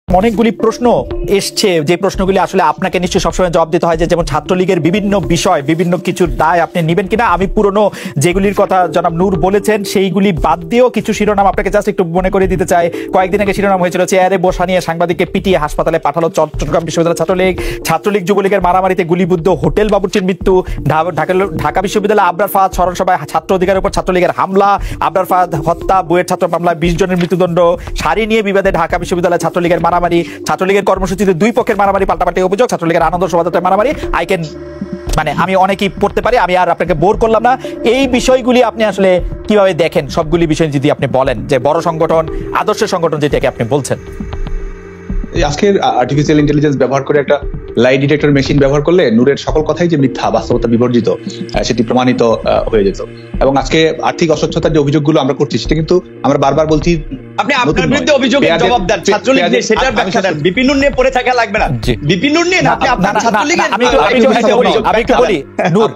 অনেকগুলি প্রশ্ন এসছে যে প্রশ্নগুলি আসলে আপনাকে নিশ্চয়ই সবসময় জবাব দিতে হয়, যে যেমন ছাত্রলীগের বিভিন্ন বিষয় বিভিন্ন কিছুর দায় আপনি নেবেন কিনা। আমি পুরনো যেগুলির কথা জনাব নূর বলেছেন সেইগুলি বাদ দিয়েও কিছু শিরোনাম আপনাকে জাস্ট একটু মনে করে দিতে চাই। কয়েকদিন আগে শিরোনাম হয়েছিল চেয়ারে বসা নিয়ে সাংবাদিককে পিটিয়ে হাসপাতালে পাঠালো চট্টগ্রাম বিশ্ববিদ্যালয় ছাত্রলীগ যুবলীগের মারামারিতে গুলিবিদ্ধ হোটেল বাবুর্চির মৃত্যু, ঢাকা বিশ্ববিদ্যালয় আবরার ফাহাদ স্মরণ সভায় ছাত্র অধিকারের উপর ছাত্রলীগের হামলা, আবরার ফাহাদ হত্যা, বুয়েট ছাত্র মামলায় 20 জনের মৃত্যুদণ্ড, শাড়ি নিয়ে বিবাদে ঢাকা বিশ্ববিদ্যালয় ছাত্রলীগের মারামারি, ছাত্রলীগের কর্মসূচিতে দুই পক্ষের মারামারি পাল্টাপাল্টি অভিযোগ, ছাত্রলীগের আনন্দ শোভাযাত্রায় মারামারি। আমি অনেকেই পড়তে পারি, আমি আর আপনাকে বোর করলাম না। এই বিষয়গুলি আপনি আসলে কিভাবে দেখেন? সবগুলি বিষয় যদি আপনি বলেন, যে বড় সংগঠন আদর্শের সংগঠন যেটাকে আপনি বলছেন। আজকের আর্টিফিশিয়াল ইন্টেলিজেন্স ব্যবহার করে একটা লাই ডিটেক্টর মেশিন ব্যবহার করলে নূরের সকল কথাই যে মিথ্যা, বাস্তবতা বিবর্জিত, সেটি প্রমাণিত হয়ে যেত। এবং আজকে আর্থিক অস্বচ্ছতার যে অভিযোগগুলো আমরা করছি সেটা কিন্তু আমরা বারবার বলছি। আপনি আপনার বিরুদ্ধে অভিযোগের জবাব দেন, ছাত্রলীগ নিয়ে সেটার ব্যাখ্যা দেন। বিপিনুর নিয়ে পড়ে থাকা লাগবে না, বিপিনুর নিয়ে না, আপনি আপনার ছাত্রলীগের আমি একটু বলি নূর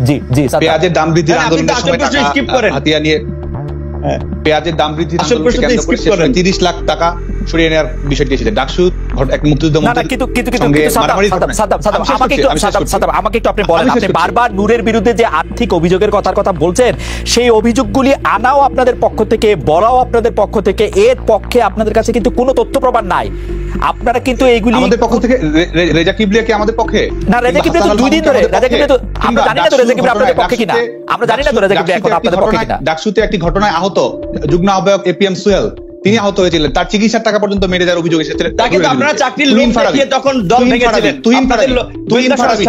জি পেঁয়াজের দাম বৃদ্ধির আন্দোলনের সময় হাতিয়া নিয়ে পেঁয়াজের দাম বৃদ্ধির আন্দোলনকে কেন্দ্র করে 30 লাখ টাকা সরিয়ে নেওয়ার বিষয়টি এসেছে। ডাকসু এক মুক্তিযুদ্ধ আমাকে একটু আপনি বলেন, আপনি বারবার নূরের বিরুদ্ধে যে আর্থিক অভিযোগের কথা বলছেন, সেই অভিযোগগুলি আনাও আপনাদের পক্ষ থেকে, বলাও আপনাদের পক্ষ থেকে, এর পক্ষে আপনাদের কাছে কিন্তু কোনো তথ্য প্রমাণ নাই। আপনারা কিন্তু এইগুলি আমাদের পক্ষ থেকে, রেজা কিবলিয়া কি আমাদের পক্ষে না? রেজা কিবলিয়া তো 2 দিন ধরে, রেজা কিবলিয়া তো আমরা জানি না তো রেজা কিবলিয়া আপনাদের পক্ষে কিনা, আমরা জানি না তো রেজা কিবলিয়া এখন আপনাদের পক্ষে কিনা। ডাকসুতে একটি ঘটনায় আহত যুগ্ম আহ্বায়ক এপিএম সুহেল, তিনি আহত হয়েছিলেন, তার চিকিৎসার টাকা পর্যন্ত মেরে দেওয়ার অভিযোগ এসেছে। তাকে তো আপনারা চাকরির লোক দেখিয়ে তখন দল ভেঙেছিলেন। তুহিন ফারাবি,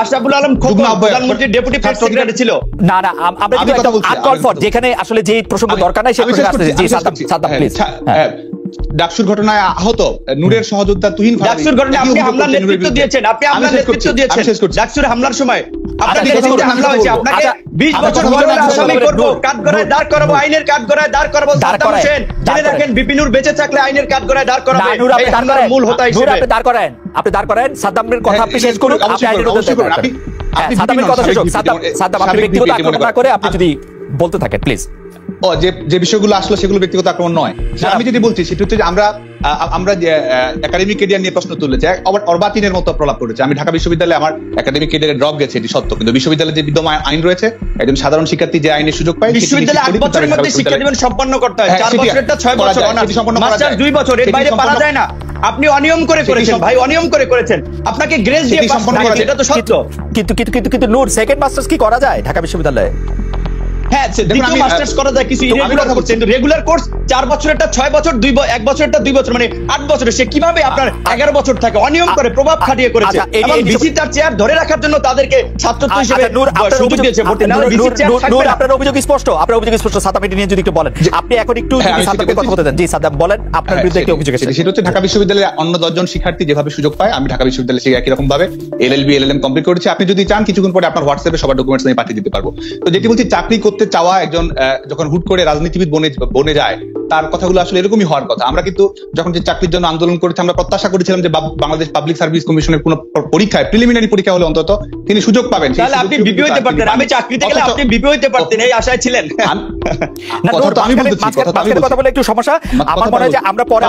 আশরাফুল আলম খোকন প্রধানমন্ত্রীর ডেপুটি প্রেস সেক্রেটারি ছিল। না আমরা কিন্তু একটা আনকল ফর, যেখানে আসলে যে প্রসঙ্গ দরকার নাই সেই প্রসঙ্গে আসছে। জি সাদ্দাম প্লিজ। ডাকসুর ঘটনায় আহত নূরের সহযোদ্ধা তুহিন ফারাবি, ডাকসুর ঘটনায় আপনি হামলার নেতৃত্ব দিয়েছেন, ডাকসুর হামলার সময় আপনাকে হামলা হয়েছে, আপনাকে 20 বছর ধরে আসামি করব, কাঠগড়ায় দাঁড় করাবো, আইনের কাঠগড়ায় দাঁড় করাবো। সাদ্দাম হোসেন জেনে রাখেন, বিপিনুর বেঁচে থাকলে আইনের কাঠগড়ায় দাঁড় করাবে। এই হামলার মূল হোতা হিসেবে আপনি দাঁড় করেন। সাদ্দামের কথা আপনি শেষ করুন, আপনি আইনের উদ্দেশ্যে সাদ্দামের কথা শেষ করুন। সাদ্দাম আপনি ব্যক্তিগত আক্রমণ না করে আপনি যদি বলতে থাকেন প্লিজ। যে বিষয়গুলো আসলে সেগুলো ব্যক্তিগত আক্রমণ নয়। আমি যদি বলছি সেটা হচ্ছে যে আমরা যে একাডেমিক ক্যারিয়ার নিয়ে প্রশ্ন তুলেছে, অর্বাচীনের মতো প্রলাপ করেছে। আমি ঢাকা বিশ্ববিদ্যালয়ে আমার একাডেমিক ক্যারিয়ারে ড্রপ গেছে, এটি সত্য, কিন্তু বিশ্ববিদ্যালয়ে যে বিদ্যমান আইন রয়েছে, একজন সাধারণ শিক্ষার্থী যে আইনের সুযোগ পায়, বিশ্ববিদ্যালয়ে 8 বছরের মধ্যে শিক্ষা জীবন সম্পন্ন করতে হয়। 4 বছরটা 6 বছর, মাস্টার 2 বছর, এর বাইরে পারা যায় না। আপনি অনিয়ম করে করেছেন ভাই, অনিয়ম করে করেছেন, আপনাকে গ্রেস দিয়ে পাস করা, এটা তো সত্য। কিন্তু নূর, সেকেন্ড মাস্টার্স কি করা যায় ঢাকা বিশ্ববিদ্যালয়ে? হ্যাঁ, দ্বিতীয় মাস্টার্স করা যায়, কিছু ইরেগুলার করছে, কিন্তু রেগুলার কোর্স 4 বছরেরটা 6 বছর, 1 বছরেরটা 2 বছর, মানে 8 বছরে সে কিভাবে আপনার 11 বছর থাকে? অনিয়ম করে, প্রভাব খাটিয়ে করেছে। এবং ভিসি তার চেয়ার ধরে রাখার জন্য তাদেরকে ছাত্রত্ব হিসেবে সুযোগ দিয়েছে। আপনার অভিযোগ স্পষ্ট, সাদ্দাম এটি নিয়ে যদি একটু বলেন। আপনি এখন একটু সাদ্দামকে কথা বলতে দেন। জি সাদ্দাম বলেন, আপনার বিরুদ্ধে একটি অভিযোগ এসেছে। সেটা হচ্ছে ঢাকা বিশ্ববিদ্যালয়ে অন্য 10 জন শিক্ষার্থী যেভাবে সুযোগ পায়, আমি ঢাকা বিশ্ববিদ্যালয়ে সেই একই রকম ভাবে এলএলবি এলএলএম কমপ্লিট করেছি। আপনি যদি চান কিছুক্ষণ পরে আপনার হোয়াটসঅ্যাপে সবার ডকুমেন্টস আমি পাঠিয়ে দিতে পারবো। তো যেটি বলছি, চাকরি করতে চাওয়া একজন যখন হুট করে রাজনীতিবিদ বনে যায়, তার কথাগুলো আসলে এরকমই হওয়ার কথা। আমরা কিন্তু যখন যে চাকরির জন্য আন্দোলন করেছি, আমরা প্রত্যাশা করেছিলাম যে বাংলাদেশ পাবলিক সার্ভিস কমিশনের কোন পরীক্ষায়, প্রিলিমিনারি পরীক্ষা হলে অন্তত তিনি সুযোগ পাবেন। তাহলে আপনি বিপি হইতে পারতেন, আমি চাকরিতে গেলে আপনি বিপি হইতে পারতেন, এই আশায় ছিলেন। কথা আমি বলতেছি, কথা বলে একটু সমস্যা। আমার মনে হয় যে আমরা পরে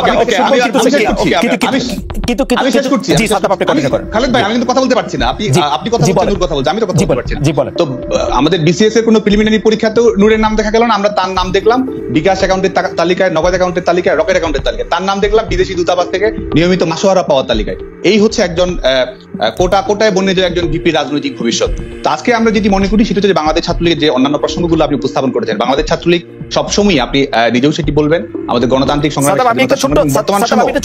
কিন্তু আমি শেষ করছি। জি সাদ্দাম, আপনি কন্টিনিউ করেন। খালেদ ভাই, আমি কিন্তু কথা বলতে পারছি না, আপনি কথা বলছেন, নূর কথা বলছেন, আমি তো কথা বলতে পারছি না। জি বলেন। তো আমাদের বিসিএস এর কোন প্রিলিমিনারি পরীক্ষাতেও নূরের নাম দেখা গেল না, আমরা তার নাম দেখলাম বিকাশ অ্যাকাউন্টের তালিকায়, নগদ অ্যাকাউন্টের তালিকায়, রকেট অ্যাকাউন্টের তালিকায়, তার নাম দেখলাম বিদেশি দূতাবাস থেকে নিয়মিত মাসোহারা পাওয়ার তালিকায়। এই হচ্ছে একজন কোটায় বনে যায় একজন ভিপি রাজনৈতিক ভবিষ্যৎ। তো আজকে আমরা যেটি মনে করি সেটা হচ্ছে যে বাংলাদেশ ছাত্রলীগের যে অন্যান্য প্রসঙ্গগুলো আপনি উপস্থাপন করেছেন, বাংলাদেশ ছাত্রলীগ সবসময়, আপনি নিজেও সেটি বলবেন, আমাদের গণতান্ত্রিক সংগ্রামে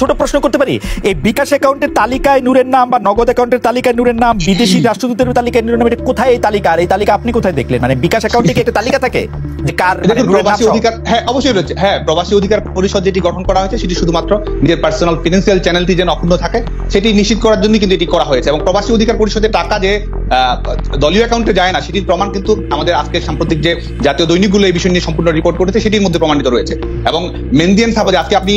ছোট প্রশ্ন করতে পারি। এই বিকাশ অ্যাকাউন্টের তালিকায় নূরের নাম বা নগদ অ্যাকাউন্টের তালিকায় নূরের নাম, বিদেশি রাষ্ট্রদূতের তালিকায় নূরের নাম, এটা কোথায়? এই তালিকা, আর এই তালিকা আপনি কোথায় দেখলেন? মানে বিকাশ অ্যাকাউন্টে কি একটা তালিকা থাকে যে কার প্রবাসী অধিকার? হ্যাঁ, অবশ্যই রয়েছে। হ্যাঁ, প্রবাসী অধিকার পরিষদ যেটি গঠন করা হয়েছে, সেটি শুধুমাত্র নিজের পার্সোনাল ফিনান্সিয়াল চ্যানেলটি যেন অক্ষুণ্ণ থাকে সেটি নিশ্চিত করার জন্য কিন্তু এটি করা হয়েছে। এবং প্রবাসী অধিকার পরিষদের টাকা যে দলীয় অ্যাকাউন্টে যায় না, সেটির প্রমাণ কিন্তু আমাদের আজকে সাম্প্রতিক যে জাতীয় দৈনিকগুলো এই বিষয় নিয়ে সম্পূর্ণ রিপোর্ট সাপোর্ট করেছে সেটির মধ্যে প্রমাণিত রয়েছে। এবং মেহেদী সাবাদী, আজকে আপনি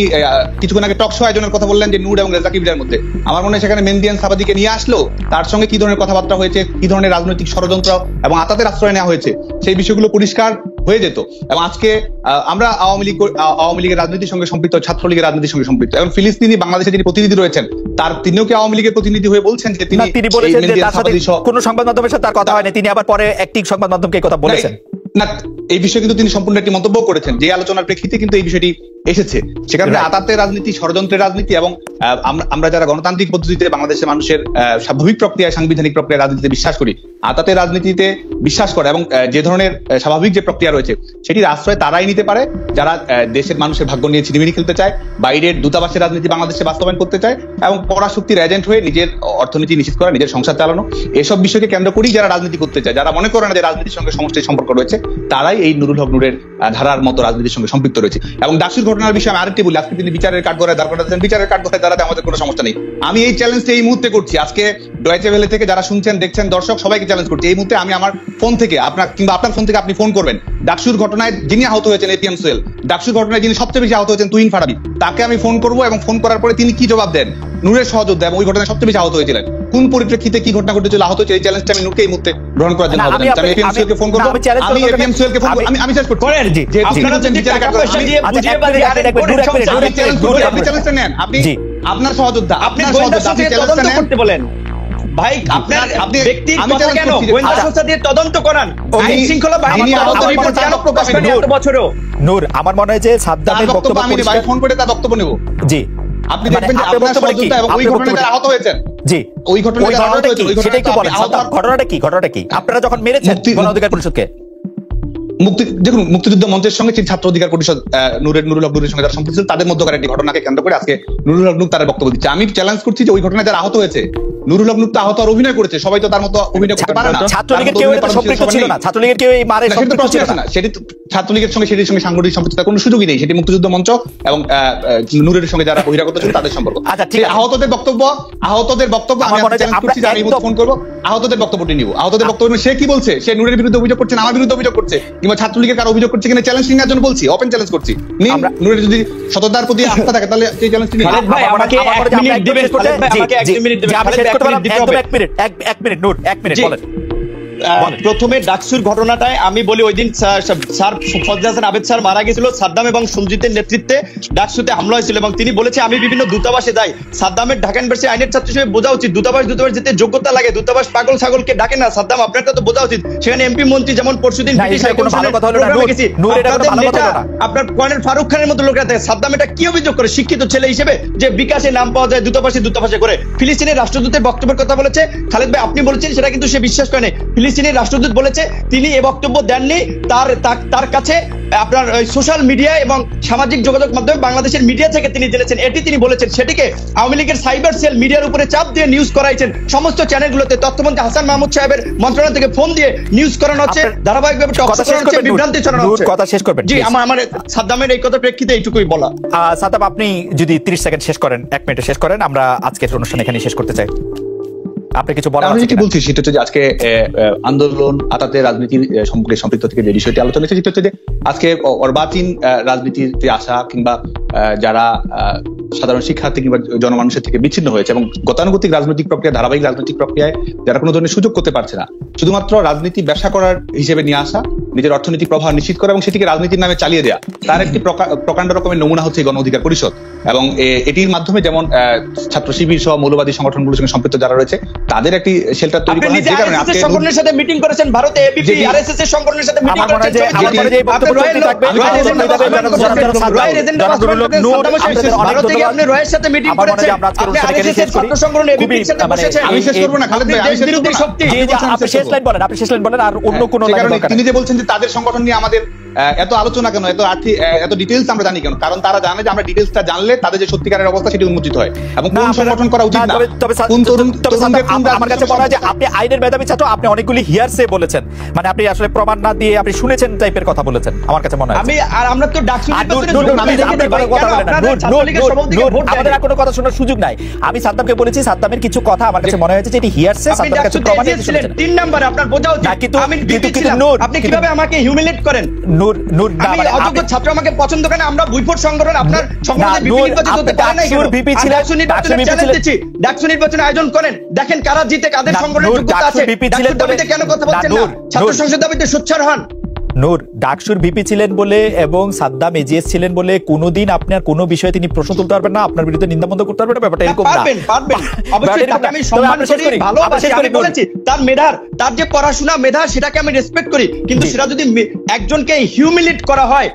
কিছুক্ষণ আগে টক শো আয়োজনের কথা বললেন যে নূর এবং রেজা কিবরিয়ার মধ্যে, আমার মনে হয় সেখানে মেহেদী সাবাদীকে নিয়ে আসলো, তার সঙ্গে কি ধরনের কথাবার্তা হয়েছে, কি ধরনের রাজনৈতিক ষড়যন্ত্র এবং আতাতের আশ্রয় নেওয়া হয়েছে সেই বিষয়গুলো পরিষ্কার হয়ে যেত। এবং আজকে আমরা আওয়ামী লীগের রাজনীতির সঙ্গে সম্পৃক্ত, ছাত্রলীগের রাজনীতির সঙ্গে সম্পৃক্ত, এবং ফিলিস্তিনি বাংলাদেশে যিনি প্রতিনিধি রয়েছেন তিনিও কি আওয়ামী লীগের প্রতিনিধি হয়ে বলছেন যে তিনি বলেছেন যে তার সাথে কোনো সংবাদ মাধ্যমের সাথে তার কথা হয়নি, তিনি আবার পরে একটি সংবাদ মাধ্যমকে কথা বলেছেন না, এই বিষয়ে কিন্তু তিনি সম্পূর্ণ একটি মন্তব্য করেছেন যে আলোচনার প্রেক্ষিতে কিন্তু এই বিষয়টি এসেছে। সেখানে আতাতের রাজনীতি, ষড়যন্ত্রের রাজনীতি এবং আমরা যারা গণতান্ত্রিক পদ্ধতিতে বাংলাদেশের মানুষের স্বাভাবিক প্রক্রিয়ায়, সাংবিধানিক প্রক্রিয়ায় রাজনীতিতে বিশ্বাস করি, আতাতের রাজনীতিতে বিশ্বাস করে এবং যে ধরনের স্বাভাবিক যে প্রক্রিয়া রয়েছে সেটির আশ্রয় তারাই নিতে পারে যারা দেশের মানুষের ভাগ্য নিয়ে ছিনিমিনি খেলতে চায়, বাইরের দূতাবাসের রাজনীতি বাংলাদেশে বাস্তবায়ন করতে চায় এবং পরাশক্তির এজেন্ট হয়ে নিজের অর্থনীতি নিশ্চিত করা, নিজের সংসার চালানো, এসব বিষয়কে কেন্দ্র করেই যারা রাজনীতি করতে চায়, যারা মনে করে না যে রাজনীতির সঙ্গে সমষ্টির সম্পর্ক রয়েছে, তারাই এই নুরুল হক নূরের ধারার মতো রাজনীতির সঙ্গে সম্পৃক্ত রয়েছে। এবং ডাকসুর ঘটনার বিষয়ে আমি আরেকটি বলি, আজকে তিনি বিচারের কাঠগড়ায় দাঁড় করাচ্ছেন, বিচারের কাঠগড়ায় দাঁড়াতে আমাদের কোনো সমস্যা নেই। আমি এই চ্যালেঞ্জটা এই মুহূর্তে করছি, আজকে ডয়েচে ভেলে থেকে যারা শুনছেন, দেখছেন, দর্শক সবাইকে চ্যালেঞ্জ করছি। এই মুহূর্তে আমি আমার ফোন থেকে আপনার ফোন থেকে আপনি ফোন করবেন, ডাকসুর ঘটনায় যিনি আহত হয়েছেন এপিএম সোহেল, ডাকসুর ঘটনায় যিনি সবচেয়ে বেশি আহত হয়েছেন তুহিন ফারাবি, তাকে আমি ফোন করবো এবং ফোন করার পরে তিনি কি জবাব দেন, নূরের সহযোদ্ধা এবং ওই ঘটনায় সবচেয়ে বেশি আহত হয়েছিলেন, কোন পরিপ্রেক্ষিতে কি ঘটনা ঘটেছিল, আহত হয়েছে, এই চ্যালেঞ্জটা আমি নূরকে এই মুহূর্তে গ্রহণ করার জন্য হবে না। আমি এপিএম সোহেলকে ফোন করবো, আমি এপিএম সোহেলকে ফোন করব, আমি শেষ করতে পারেন যে আপনারা যদি বিচারের কাঠগড়ায় আপনি চ্যালেঞ্জটা নেন, আপনি আপনার সহযোদ্ধা, আপনার সহযোদ্ধা আপনি চ্যালেঞ্জটা নেন করতে বলেন ভাই, আপনার ব্যক্তি কথা কেন গোয়েন্দা সংস্থা দিয়ে তদন্ত করান, আইন শৃঙ্খলা বাহিনী আহত রিপোর্ট কেন প্রকাশ করেন এত বছরও? নূর, আমার মনে হয় যে সাদ্দামের বক্তব্য আমি ভাই ফোন করে তার বক্তব্য নেব। জি, আপনি দেখবেন যে আপনার সহযোদ্ধা এবং ওই ঘটনায় আহত হয়েছেন। জি, ওই ঘটনায় আহত হয়েছেন, ওই ঘটনাটা একটু বলেন, ঘটনাটা কি আপনারা যখন মেরেছেন গণ অধিকার পরিষদকে? দেখুন, মুক্তিযুদ্ধ মঞ্চের সঙ্গে ছাত্র অধিকার পরিষদ নুরুল হক নূরের সঙ্গে যারা সম্পৃক্ত ছিল তাদের মধ্যকার একটি ঘটনাকে কেন্দ্র করে আজকে নুরুল হক নূর তার বক্তব্য দিচ্ছে। আমি চ্যালেঞ্জ করছি যে ওই ঘটনায় যারা আহত হয়েছে, নুরুল হক নূর তো আহত আর অভিনয় করেছে, সবাই তো তার মতো অভিনয় করতে পারে না। ছাত্রলীগের কেউ এতে সম্পৃক্ত ছিল না, ছাত্রলীগের কেউ এই মারে সম্পৃক্ত ছিল না, সেটি ছাত্রলীগের সঙ্গে সেটির সঙ্গে সাংগঠনিক সম্পৃক্ততার কোনো সুযোগই নেই, সেটি মুক্তিযুদ্ধ মঞ্চ এবং নূরের সঙ্গে যারা বহিরাগত ছিল তাদের সম্পর্ক। আচ্ছা, ঠিক আছে, আহতদের বক্তব্য আমি চ্যালেঞ্জ করছি যে আমি ফোন করব, আহতদের বক্তব্যটি নিব। আহতদের বক্তব্য সে কি বলছে, সে নূরের বিরুদ্ধে অভিযোগ করছে, আমার বিরুদ্ধে অভিযোগ করছে, কিংবা ছাত্রলীগের কারো অভিযোগ করছে কিনা চ্যালেঞ্জ নেওয়ার জন্য বলছি, ওপেন চ্যালেঞ্জ করছি। নূরের যদি সততার প্রতি আস্থা থাকে তাহলে সেই চ্যালেঞ্জটি নিন। খালেদ ভাই আমাকে 1 মিনিট দিবেন, খালেদ ভাই আমাকে 1 মিনিট দিবেন, খালেদ ভাই 1 মিনিট নূর 1 মিনিট বলেন। প্রথমে ডাকসুর ঘটনাটায় আমি বলি, ওই দিন স্যার ফজলে হাসান আবেদ স্যার মারা গেছিল, সাদ্দাম এবং সঞ্জিতের নেতৃত্বে ডাকসুতে হামলা হয়েছিল এবং তিনি বলেছে আমি বিভিন্ন দূতাবাসে যাই। সাদ্দামের ঢাকা ইউনিভার্সিটি আইনের ছাত্র হিসেবে বোঝা উচিত দূতাবাস যেতে যোগ্যতা লাগে, দূতাবাস পাগল ছাগলকে ডাকে না। সাদ্দাম আপনারটা তো বোঝা উচিত, সেখানে এমপি মন্ত্রী যেমন পরশুদিন আপনার কর্নেল ফারুক খানের মতো লোকরা থাকে। সাদ্দাম এটা কি অভিযোগ করে শিক্ষিত ছেলে হিসেবে যে বিকাশে নাম পাওয়া যায় দূতাবাসে করে? ফিলিস্তিনের রাষ্ট্রদূতের বক্তব্যের কথা বলেছে খালেদ ভাই, আপনি বলেছেন সেটা কিন্তু সে বিশ্বাস করেনি। ফিলিস্তিনের রাষ্ট্রদূত বলেছে তিনি এ বক্তব্য দেননি, তার কাছে আপনার সোশ্যাল মিডিয়া এবং সামাজিক যোগাযোগ মাধ্যমে বাংলাদেশের মিডিয়া থেকে তিনি জেনেছেন, এটি তিনি বলেছেন। সেটিকে আওয়ামী লীগের সাইবার সেল মিডিয়ার উপরে চাপ দিয়ে নিউজ করাইছেন, সমস্ত চ্যানেলগুলোতে তথ্যমন্ত্রী হাসান মাহমুদ সাহেবের মন্ত্রণালয় থেকে ফোন দিয়ে নিউজ করানো হচ্ছে, ধারাবাহিকভাবে টকশো করানো হচ্ছে, বিভ্রান্তি ছড়ানো হচ্ছে। কথা শেষ করবেন? জি, আমার সাদ্দামের এই কথা প্রেক্ষিতে এইটুকুই বলা। সাদ্দাম, আপনি যদি 30 সেকেন্ড শেষ করেন, 1 মিনিটে শেষ করেন, আমরা আজকের অনুষ্ঠান এখানে শেষ করতে চাই। আপনি কিছু বলার আছে? আমি বলছি সেটা হচ্ছে যে আজকে আন্দোলন আতাতের রাজনীতির সম্পর্কে সম্পৃক্ত থেকে যে বিষয়টি আলোচনা হয়েছে সেটা হচ্ছে যে আজকে অর্বাচীন রাজনীতিতে আসা কিংবা যারা সাধারণ শিক্ষার্থী কিংবা জনমানুষের থেকে বিচ্ছিন্ন হয়েছে এবং গতানুগতিক রাজনৈতিক প্রক্রিয়া, ধারাবাহিক রাজনৈতিক প্রক্রিয়ায় যারা কোনো ধরনের সুযোগ করতে পারছে না, শুধুমাত্র রাজনীতি ব্যবসা করার হিসেবে নিয়ে আসা, নিজের অর্থনৈতিক প্রভাব নিশ্চিত করা এবং সেটিকে রাজনীতির নামে চালিয়ে দেওয়া, তার একটি প্রকাণ্ড রকমের নমুনা হচ্ছে গণ অধিকার পরিষদ। এবং এটির মাধ্যমে যেমন ছাত্র শিবির সহ মৌলবাদী সংগঠনগুলোর সঙ্গে সম্পৃক্ত যারা রয়েছে তাদের একটি শেল্টার তৈরি করা হয়। যে কারণে আপনি সংগঠনের সাথে মিটিং করেছেন, ভারতে এবিপি আরএসএস এর সংগঠনের সাথে মিটিং করেছেন, আপনি রয়ের সাথে মিটিং করেছেন, আপনি আরএসএস এর ছাত্র সংগঠন এবিপির সাথে বসেছেন। আমি শেষ করব না খালেদ ভাই, আমি শেষ করব না। আপনি শেষ লাইন বলেন, আর অন্য কোন লাইন দরকার। তিনি যে বলছেন যে তাদের সংগঠন নিয়ে আমাদের এত আলোচনা কেন, এত ডিটেইলস আমরা জানি কেন? কারণ তারা জানে যে আমরা ডিটেইলসটা জানলে তাদের যে সত্যিকারের অবস্থা সেটি উন্মোচিত হয় এবং কোন সংগঠন করা উচিত না। কোন আমার কাছে মনে হয় যে আপনি আইনের মেধাবী ছাত্র, আপনি অনেকগুলি হিয়ারসে বলেছেন, মানে আপনি আসলে প্রমাণ না দিয়ে আপনি শুনেছেন টাইপের কথা বলেছেন আমার কাছে মনে হয়। আমরা তো আমাদের আর কোনো কথা শোনার সুযোগ নাই। আমি সাদ্দামকে বলেছি, সাদ্দামের কিছু কথা আমার কাছে মনে হয়েছে যে এটি হিয়ারসে, সাদ্দামের কাছে প্রমাণ দিয়েছিলেন। 3 নাম্বার আপনার বোঝা উচিত, আমি ডিপি ছিলাম, আপনি কিভাবে আমাকে হিউমিলেট করেন? আমি অযোগ্য ছাত্র আমাকে পছন্দ করে না, আমরা বুইফোর্ট সংগঠন আপনার সংগঠনের ভিপি নির্বাচিত হতে পারে না। ডাকসু নির্বাচন আয়োজন করেন, দেখেন কারা জিতে, কাদের সংগঠনের যোগ্যতা আছে। ডাকসুর দাবিতে কেন কথা বলছেন না? ছাত্র সংসদ দাবিতে সোচ্চার হন। নূর ডাকসুর ভিপি ছিলেন বলে এবং সাদ্দাম এজিএস ছিলেন বলে কোনোদিন আপনার কোনো বিষয়ে তিনি প্রশ্ন তুলতে পারবেন না, আপনার বিরুদ্ধে নিন্দাবন্ধ করতে পারবেন না, ব্যাপারটা এরকম না। পারবেন অবশ্যই, তাকে আমি সম্মান করি, ভালোবাসি। আমি বলেছি তার মেধার, তার যে পড়াশোনা মেধা সেটাকে আমি রেসপেক্ট করি, কিন্তু সেটা যদি একজনকে হিউমিলিয়েট করা হয়